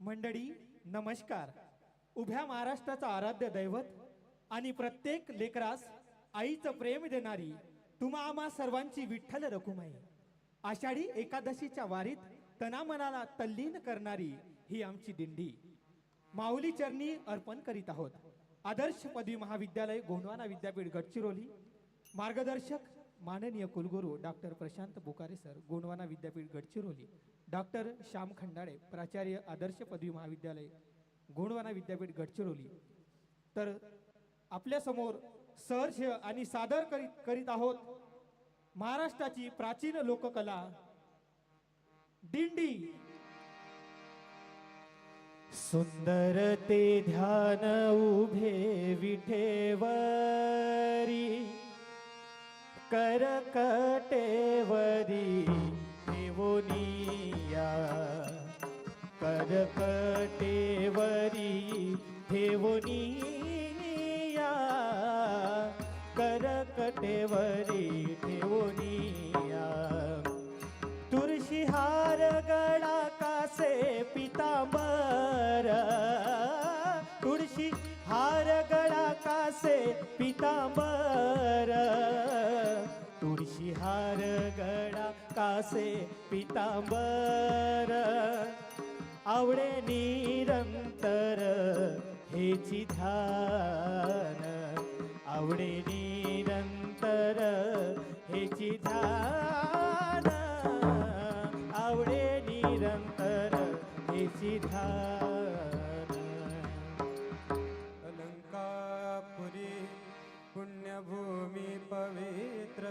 मंडळी नमस्कार. उभ्या महाराष्ट्राचा आराध्य दैवत आणि प्रत्येक लेकरास आईचं प्रेम देणारी तुम्हा आम्हा सर्वांची विठ्ठल रखुमाई. आषाढी एकादशीच्या वारीत तना मनाला तल्लीन करणारी ही आमची दिंडी माऊली चरणी अर्पण करीत आहोत. आदर्श पदवी महाविद्यालय गोंडवाना विद्यापीठ गडचिरोली. मार्गदर्शक माननीय कुलगुरू डॉक्टर प्रशांत बुकारे सर, गोंडवाना विद्यापीठ गडचिरोली. डॉक्टर श्याम खंडाळे, प्राचार्य आदर्श पदवी महाविद्यालय गोंडवाना विद्यापीठ गडचिरोली. तर आपल्या समोर सहर्ष आणि सादर करीत आहोत महाराष्ट्राची प्राचीन लोककला दिंडी. सुंदर ते ध्यान उभे विठेवरी, करकटेवरी ठेवोनिया, करकटेवरी ठेवोनिया, करकटेवरी ठेवोनिया. तुळशी हार गळा कासे पितांबर, तुळशी हार गळा कासे पितांबर, तुळशी हार गळा कासे पितांबर. आवडे निरंतर हेची ध्यान, आवडे निरंतर हेची ध्यान, आवडे निरंतर हेची ध्यान. अलंकापुरी पुण्यभूमी पवित्र,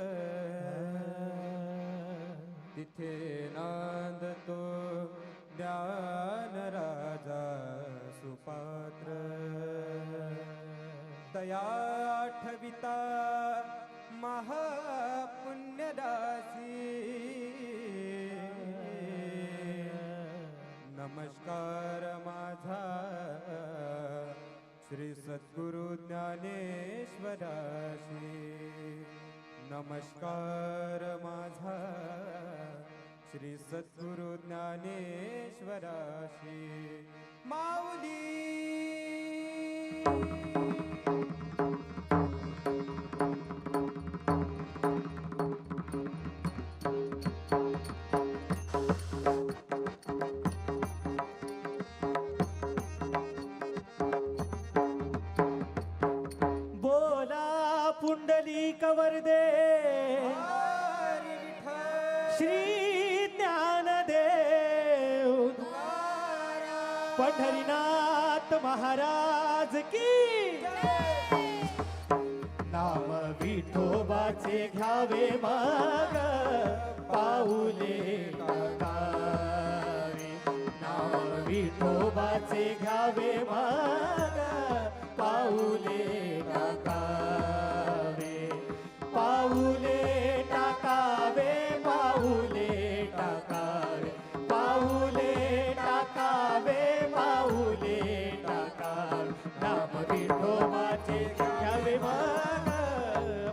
तिथे नांदतो ज्ञान राजा सुपात्र. दया आठविता महापुण्यदासी, नमस्कार माझा श्री सद्गुरु ज्ञानेश्वरासी. नमस्कार माझा श्री सद्गुरु ज्ञानेश्वरासी. माऊली पुंडलिक वरदे श्री ज्ञानदेव, पंढरीनाथ महाराज की. नाम विठोबाचे घ्यावे मग पाऊले टाकावे, नाम विठोबाचे घ्यावे मग पाऊले टाकावे, पाऊले टाकावे, पाऊले टाकावे, पाऊले टाकावे, पाऊले टाकावे. नाम विठोबाचे घ्यावे मग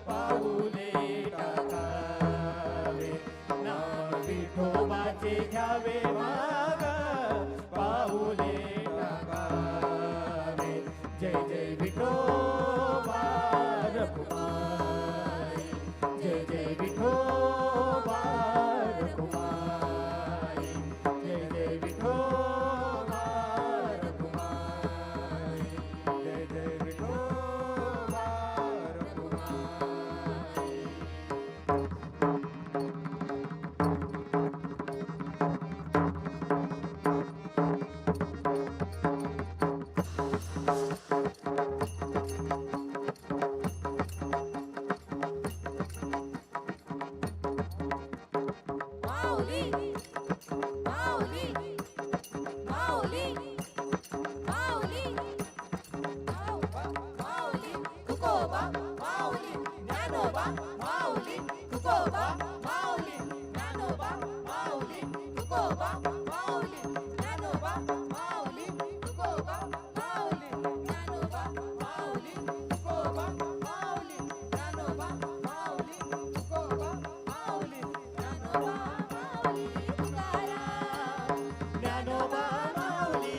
पाऊले टाकावे, नाम विठोबाचे घ्यावे मग पाऊले टाकावे. जय जय विठोबा रखुमाई, जय जय विठोबा रखुमाई, जय जय विठोबा रखुमाई, जय जय विठोबा रखुमाई. ज्ञानोबा माऊली